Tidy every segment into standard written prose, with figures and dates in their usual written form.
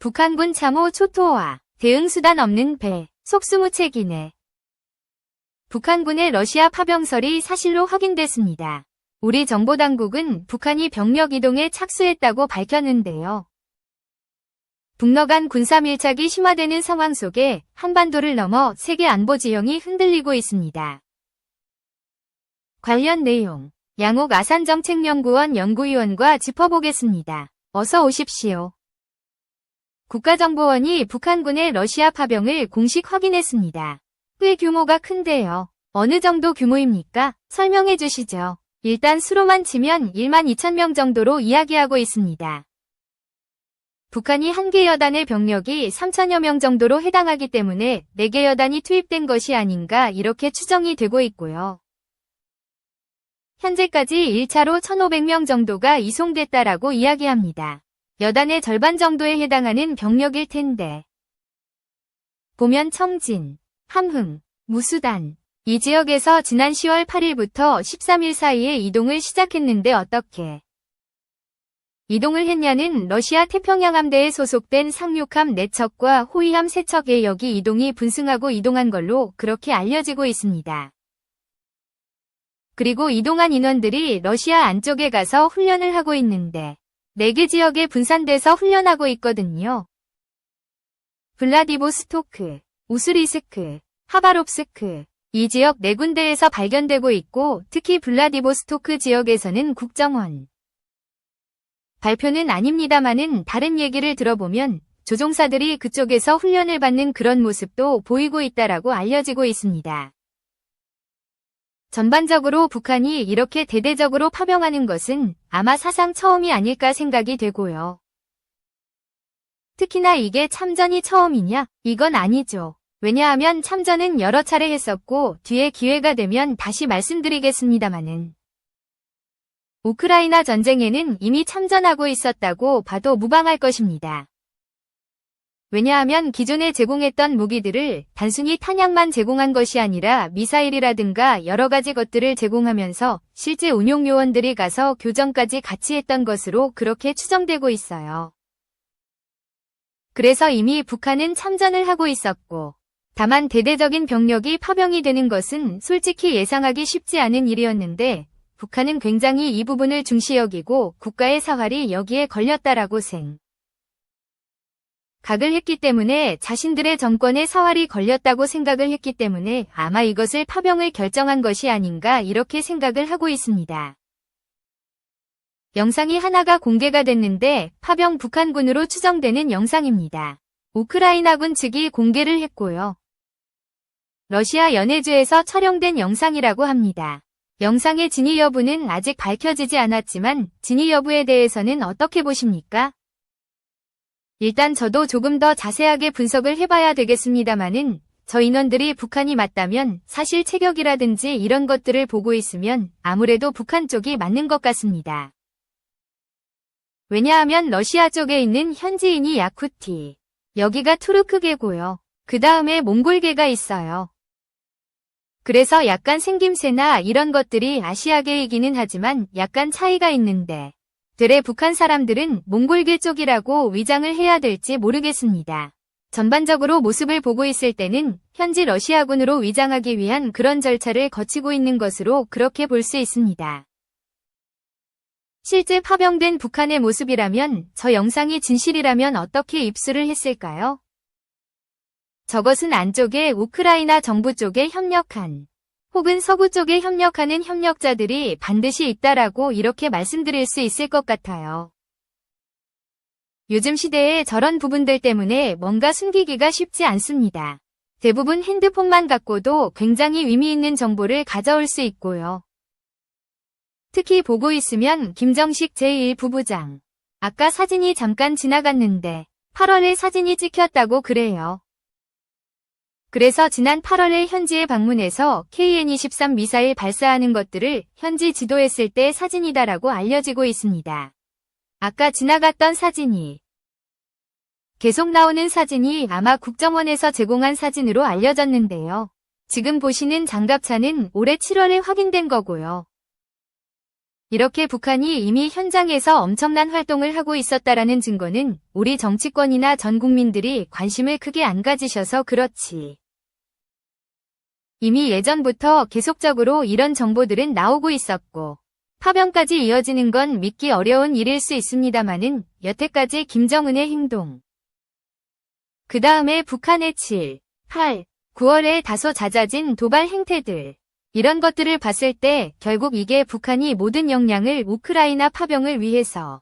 북한군 참호 초토화, 대응수단 없는 배, 속수무책이네. 북한군의 러시아 파병설이 사실로 확인됐습니다. 우리 정보당국은 북한이 병력 이동에 착수했다고 밝혔는데요. 북러 간 군사 밀착이 심화되는 상황 속에 한반도를 넘어 세계 안보 지형이 흔들리고 있습니다. 관련 내용, 양옥 아산정책연구원 연구위원과 짚어보겠습니다. 어서 오십시오. 국가정보원이 북한군의 러시아 파병을 공식 확인했습니다. 꽤 규모가 큰데요. 어느 정도 규모입니까? 설명해 주시죠. 일단 수로만 치면 1만 2천 명 정도로 이야기하고 있습니다. 북한이 한 개 여단의 병력이 3천여 명 정도로 해당하기 때문에 4개 여단이 투입된 것이 아닌가 이렇게 추정이 되고 있고요. 현재까지 1차로 1,500명 정도가 이송됐다라고 이야기합니다. 여단의 절반 정도에 해당하는 병력일 텐데. 보면 청진, 함흥, 무수단, 이 지역에서 지난 10월 8일부터 13일 사이에 이동을 시작했는데 어떻게 이동을 했냐는 러시아 태평양 함대에 소속된 상륙함 4척과 호위함 3척의 여기 이동이 분승하고 이동한 걸로 그렇게 알려지고 있습니다. 그리고 이동한 인원들이 러시아 안쪽에 가서 훈련을 하고 있는데 4개 지역에 분산돼서 훈련하고 있거든요. 블라디보스토크, 우스리스크, 하바롭스크, 이 지역 4군데에서 발견되고 있고 특히 블라디보스토크 지역에서는 국정원 발표는 아닙니다마는 다른 얘기를 들어보면 조종사들이 그쪽에서 훈련을 받는 그런 모습도 보이고 있다라고 알려지고 있습니다. 전반적으로 북한이 이렇게 대대적으로 파병하는 것은 아마 사상 처음이 아닐까 생각이 되고요. 특히나 이게 참전이 처음이냐? 이건 아니죠. 왜냐하면 참전은 여러 차례 했었고 뒤에 기회가 되면 다시 말씀드리겠습니다마는 우크라이나 전쟁에는 이미 참전하고 있었다고 봐도 무방할 것입니다. 왜냐하면 기존에 제공했던 무기들을 단순히 탄약만 제공한 것이 아니라 미사일이라든가 여러 가지 것들을 제공하면서 실제 운용 요원들이 가서 교전까지 같이 했던 것으로 그렇게 추정되고 있어요. 그래서 이미 북한은 참전을 하고 있었고 다만 대대적인 병력이 파병이 되는 것은 솔직히 예상하기 쉽지 않은 일이었는데 북한은 굉장히 이 부분을 중시 여기고 국가의 사활이 여기에 걸렸다라고 각을 했기 때문에 자신들의 정권의 사활이 걸렸다고 생각을 했기 때문에 아마 이것을 파병을 결정한 것이 아닌가 이렇게 생각을 하고 있습니다. 영상이 하나가 공개가 됐는데 파병 북한군으로 추정되는 영상입니다. 우크라이나군 측이 공개를 했고요. 러시아 연해주에서 촬영된 영상이라고 합니다. 영상의 진위 여부는 아직 밝혀지지 않았지만 진위 여부에 대해서는 어떻게 보십니까? 일단 저도 조금 더 자세하게 분석을 해봐야 되겠습니다마는 저 인원들이 북한이 맞다면 사실 체격이라든지 이런 것들을 보고 있으면 아무래도 북한 쪽이 맞는 것 같습니다. 왜냐하면 러시아 쪽에 있는 현지인이 야쿠티, 여기가 투르크계고요. 그 다음에 몽골계가 있어요. 그래서 약간 생김새나 이런 것들이 아시아계이기는 하지만 약간 차이가 있는데 되레 북한 사람들은 몽골계 쪽이라고 위장을 해야 될지 모르겠습니다. 전반적으로 모습을 보고 있을 때는 현지 러시아군으로 위장하기 위한 그런 절차를 거치고 있는 것으로 그렇게 볼 수 있습니다. 실제 파병된 북한의 모습이라면 저 영상이 진실이라면 어떻게 입수를 했을까요? 저것은 안쪽에 우크라이나 정부 쪽에 협력한 혹은 서구 쪽에 협력하는 협력자들이 반드시 있다라고 이렇게 말씀드릴 수 있을 것 같아요. 요즘 시대에 저런 부분들 때문에 뭔가 숨기기가 쉽지 않습니다. 대부분 핸드폰만 갖고도 굉장히 의미 있는 정보를 가져올 수 있고요. 특히 보고 있으면 김정식 제1부부장. 아까 사진이 잠깐 지나갔는데 8월에 사진이 찍혔다고 그래요. 그래서 지난 8월에 현지에 방문해서 KN-23 미사일 발사하는 것들을 현지 지도했을 때 사진이다라고 알려지고 있습니다. 아까 지나갔던 사진이 계속 나오는 사진이 아마 국정원에서 제공한 사진으로 알려졌는데요. 지금 보시는 장갑차는 올해 7월에 확인된 거고요. 이렇게 북한이 이미 현장에서 엄청난 활동을 하고 있었다라는 증거는 우리 정치권이나 전 국민들이 관심을 크게 안 가지셔서 그렇지. 이미 예전부터 계속적으로 이런 정보들은 나오고 있었고 파병까지 이어지는 건 믿기 어려운 일일 수 있습니다마는 여태까지 김정은의 행동, 그 다음에 북한의 7, 8, 9월에 다소 잦아진 도발 행태들, 이런 것들을 봤을 때 결국 이게 북한이 모든 역량을 우크라이나 파병을 위해서,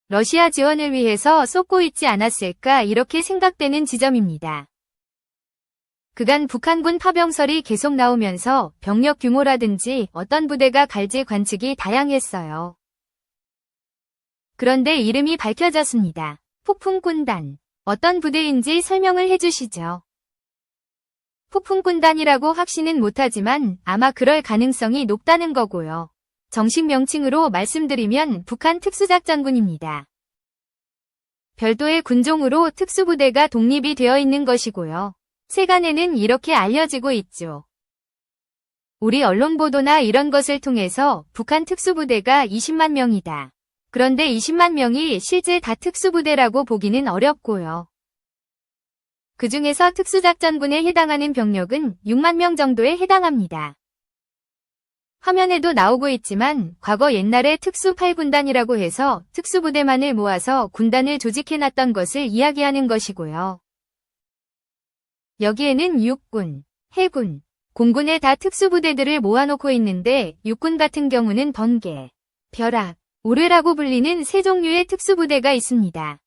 러시아 지원을 위해서 쏟고 있지 않았을까 이렇게 생각되는 지점입니다. 그간 북한군 파병설이 계속 나오면서 병력 규모라든지 어떤 부대가 갈지 관측이 다양했어요. 그런데 이름이 밝혀졌습니다. 폭풍군단. 어떤 부대인지 설명을 해주시죠. 폭풍군단이라고 확신은 못하지만 아마 그럴 가능성이 높다는 거고요. 정식 명칭으로 말씀드리면 북한 특수작전군입니다. 별도의 군종으로 특수부대가 독립이 되어 있는 것이고요. 세간에는 이렇게 알려지고 있죠. 우리 언론 보도나 이런 것을 통해서 북한 특수부대가 20만 명이다. 그런데 20만 명이 실제 다 특수부대라고 보기는 어렵고요. 그 중에서 특수작전군에 해당하는 병력은 6만 명 정도에 해당합니다. 화면에도 나오고 있지만 과거 옛날에 특수8군단이라고 해서 특수부대만을 모아서 군단을 조직해놨던 것을 이야기하는 것이고요. 여기에는 육군, 해군, 공군에 다 특수부대들을 모아놓고 있는데 육군 같은 경우는 번개, 벼락, 오뢰라고 불리는 세 종류의 특수부대가 있습니다.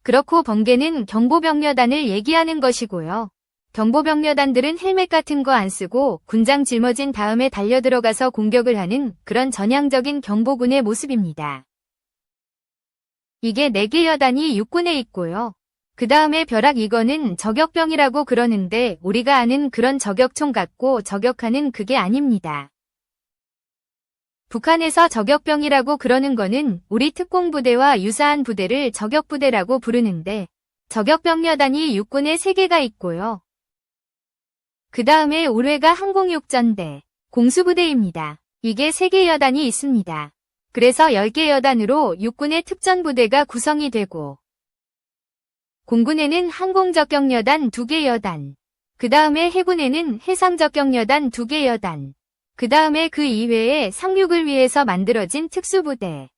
그렇고 번개는 경보병여단을 얘기하는 것이고요. 경보병여단들은 헬멧 같은 거 안 쓰고 군장 짊어진 다음에 달려들어가서 공격을 하는 그런 전향적인 경보군의 모습입니다. 이게 4개 여단이 육군에 있고요. 그 다음에 벼락 이거는 저격병이라고 그러는데 우리가 아는 그런 저격총 같고 저격하는 그게 아닙니다. 북한에서 저격병이라고 그러는 거는 우리 특공부대와 유사한 부대를 저격부대라고 부르는데 저격병여단이 육군에 3개가 있고요. 그 다음에 올해가 항공육전대, 공수부대입니다. 이게 3개 여단이 있습니다. 그래서 10개 여단으로 육군의 특전부대가 구성이 되고 공군에는 항공적격여단 2개 여단, 그 다음에 해군에는 해상적격여단 2개 여단, 그 다음에 그 이외에 상륙을 위해서 만들어진 특수부대.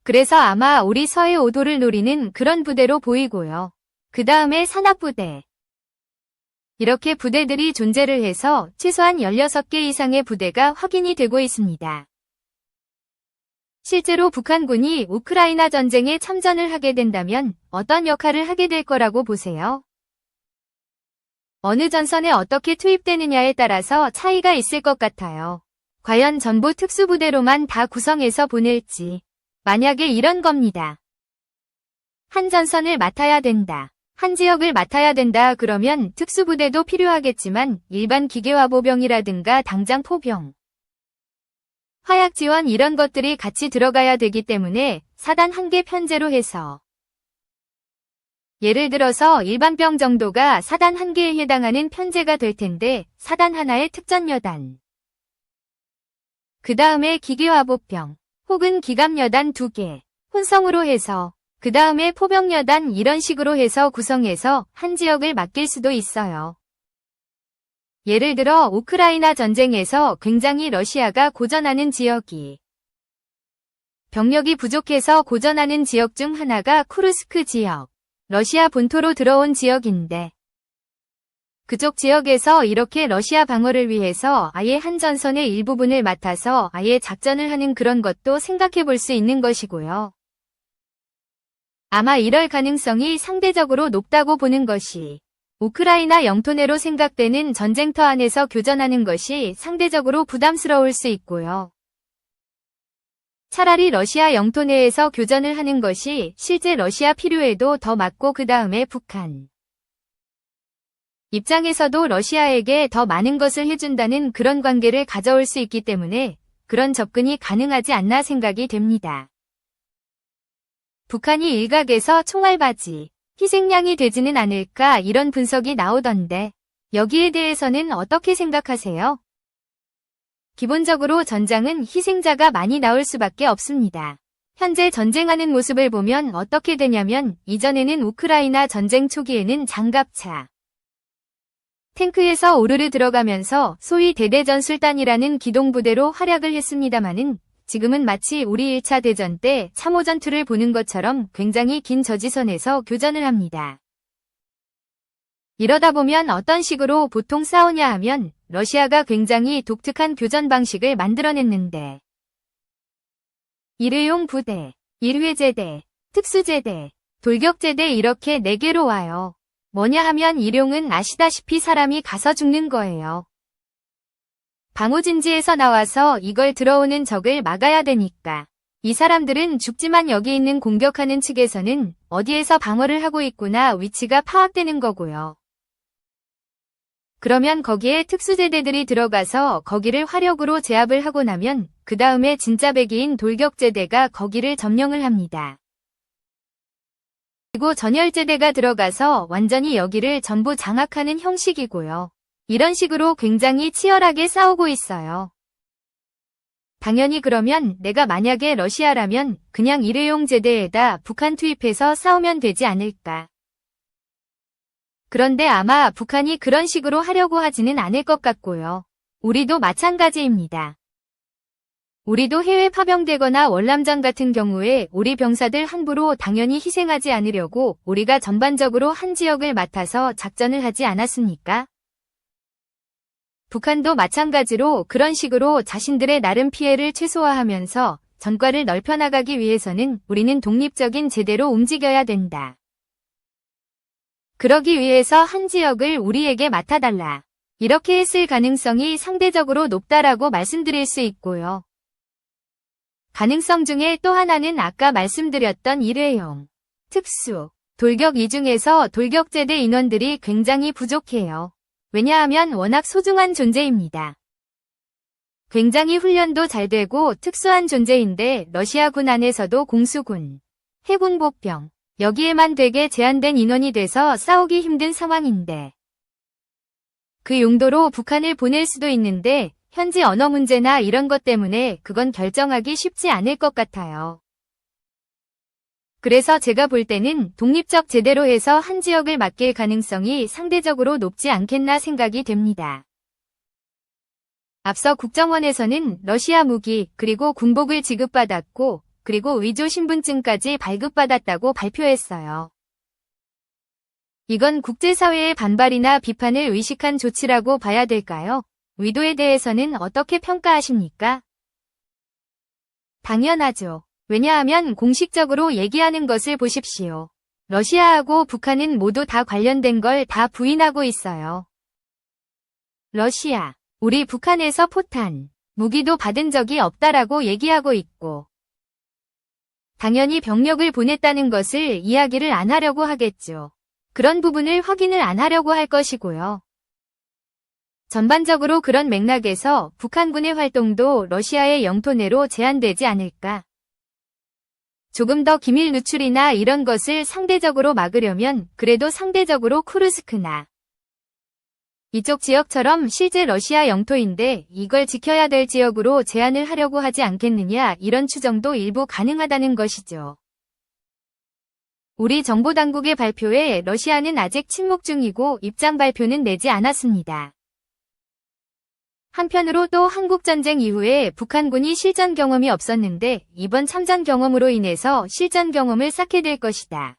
그래서 아마 우리 서해 5도를 노리는 그런 부대로 보이고요. 그 다음에 산악부대. 이렇게 부대들이 존재를 해서 최소한 16개 이상의 부대가 확인이 되고 있습니다. 실제로 북한군이 우크라이나 전쟁에 참전을 하게 된다면 어떤 역할을 하게 될 거라고 보세요? 어느 전선에 어떻게 투입되느냐에 따라서 차이가 있을 것 같아요. 과연 전부 특수부대로만 다 구성해서 보낼지. 만약에 이런 겁니다. 한 전선을 맡아야 된다. 한 지역을 맡아야 된다 그러면 특수부대도 필요하겠지만 일반 기계화보병이라든가 당장 포병, 화약지원 이런 것들이 같이 들어가야 되기 때문에 사단 1개 편제로 해서 예를 들어서 일반병 정도가 사단 1개에 해당하는 편제가 될 텐데 사단 하나의 특전여단, 그 다음에 기계화보병 혹은 기갑여단 2개 혼성으로 해서 그 다음에 포병여단 이런 식으로 해서 구성해서 한 지역을 맡길 수도 있어요. 예를 들어 우크라이나 전쟁에서 굉장히 러시아가 고전하는 지역이 병력이 부족해서 고전하는 지역 중 하나가 쿠르스크 지역, 러시아 본토로 들어온 지역인데 그쪽 지역에서 이렇게 러시아 방어를 위해서 아예 한 전선의 일부분을 맡아서 아예 작전을 하는 그런 것도 생각해 볼 수 있는 것이고요. 아마 이럴 가능성이 상대적으로 높다고 보는 것이 우크라이나 영토 내로 생각되는 전쟁터 안에서 교전하는 것이 상대적으로 부담스러울 수 있고요. 차라리 러시아 영토 내에서 교전을 하는 것이 실제 러시아 필요에도 더 맞고 그 다음에 북한 입장에서도 러시아에게 더 많은 것을 해준다는 그런 관계를 가져올 수 있기 때문에 그런 접근이 가능하지 않나 생각이 됩니다. 북한이 일각에서 총알바지, 희생양이 되지는 않을까 이런 분석이 나오던데 여기에 대해서는 어떻게 생각하세요? 기본적으로 전장은 희생자가 많이 나올 수밖에 없습니다. 현재 전쟁하는 모습을 보면 어떻게 되냐면 이전에는 우크라이나 전쟁 초기에는 장갑차, 탱크에서 오르르 들어가면서 소위 대대전술단이라는 기동부대로 활약을 했습니다마는 지금은 마치 우리 1차 대전 때 참호 전투를 보는 것처럼 굉장히 긴 저지선에서 교전을 합니다. 이러다 보면 어떤 식으로 보통 싸우냐 하면 러시아가 굉장히 독특한 교전 방식을 만들어냈는데 일회용 부대, 일회제대, 특수제대, 돌격제대 이렇게 4개로 와요. 뭐냐 하면 일용은 아시다시피 사람이 가서 죽는 거예요. 방호진지에서 나와서 이걸 들어오는 적을 막아야 되니까. 이 사람들은 죽지만 여기 있는 공격하는 측에서는 어디에서 방어를 하고 있구나 위치가 파악되는 거고요. 그러면 거기에 특수제대들이 들어가서 거기를 화력으로 제압을 하고 나면 그 다음에 진짜 배기인 돌격제대가 거기를 점령을 합니다. 그리고 전열제대가 들어가서 완전히 여기를 전부 장악하는 형식이고요. 이런 식으로 굉장히 치열하게 싸우고 있어요. 당연히 그러면 내가 만약에 러시아라면 그냥 일회용 제대에다 북한 투입해서 싸우면 되지 않을까. 그런데 아마 북한이 그런 식으로 하려고 하지는 않을 것 같고요. 우리도 마찬가지입니다. 우리도 해외 파병되거나 월남전 같은 경우에 우리 병사들 함부로 당연히 희생하지 않으려고 우리가 전반적으로 한 지역을 맡아서 작전을 하지 않았습니까? 북한도 마찬가지로 그런 식으로 자신들의 나름 피해를 최소화하면서 전과를 넓혀나가기 위해서는 우리는 독립적인 제대로 움직여야 된다. 그러기 위해서 한 지역을 우리에게 맡아달라. 이렇게 했을 가능성이 상대적으로 높다라고 말씀드릴 수 있고요. 가능성 중에 또 하나는 아까 말씀드렸던 일회용, 특수, 돌격 이 중에서 돌격제대 인원들이 굉장히 부족해요. 왜냐하면 워낙 소중한 존재입니다. 굉장히 훈련도 잘 되고 특수한 존재인데 러시아군 안에서도 공수군, 해군 복병, 여기에만 되게 제한된 인원이 돼서 싸우기 힘든 상황인데 그 용도로 북한을 보낼 수도 있는데 현지 언어 문제나 이런 것 때문에 그건 결정하기 쉽지 않을 것 같아요. 그래서 제가 볼 때는 독립적 제대로 해서 한 지역을 맡길 가능성이 상대적으로 높지 않겠나 생각이 됩니다. 앞서 국정원에서는 러시아 무기 그리고 군복을 지급받았고 그리고 위조 신분증까지 발급받았다고 발표했어요. 이건 국제사회의 반발이나 비판을 의식한 조치라고 봐야 될까요? 의도에 대해서는 어떻게 평가하십니까? 당연하죠. 왜냐하면 공식적으로 얘기하는 것을 보십시오. 러시아하고 북한은 모두 다 관련된 걸 다 부인하고 있어요. 러시아, 우리 북한에서 포탄, 무기도 받은 적이 없다라고 얘기하고 있고 당연히 병력을 보냈다는 것을 이야기를 안 하려고 하겠죠. 그런 부분을 확인을 안 하려고 할 것이고요. 전반적으로 그런 맥락에서 북한군의 활동도 러시아의 영토 내로 제한되지 않을까. 조금 더 기밀 누출이나 이런 것을 상대적으로 막으려면 그래도 상대적으로 쿠르스크나 이쪽 지역처럼 실제 러시아 영토인데 이걸 지켜야 될 지역으로 제한을 하려고 하지 않겠느냐 이런 추정도 일부 가능하다는 것이죠. 우리 정보당국의 발표에 러시아는 아직 침묵 중이고 입장 발표는 내지 않았습니다. 한편으로 또 한국전쟁 이후에 북한군이 실전 경험이 없었는데 이번 참전 경험으로 인해서 실전 경험을 쌓게 될 것이다.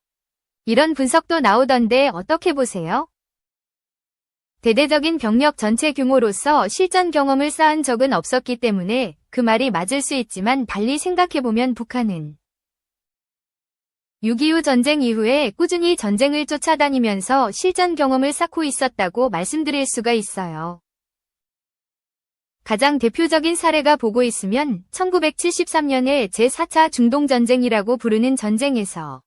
이런 분석도 나오던데 어떻게 보세요? 대대적인 병력 전체 규모로서 실전 경험을 쌓은 적은 없었기 때문에 그 말이 맞을 수 있지만 달리 생각해보면 북한은 6.25 전쟁 이후에 꾸준히 전쟁을 쫓아다니면서 실전 경험을 쌓고 있었다고 말씀드릴 수가 있어요. 가장 대표적인 사례가 보고 있으면 1973년에 제4차 중동전쟁이라고 부르는 전쟁에서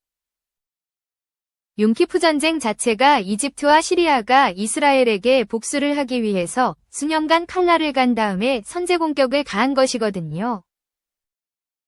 욤키프 전쟁 자체가 이집트와 시리아가 이스라엘에게 복수를 하기 위해서 수년간 칼날을 간 다음에 선제 공격을 가한 것이거든요.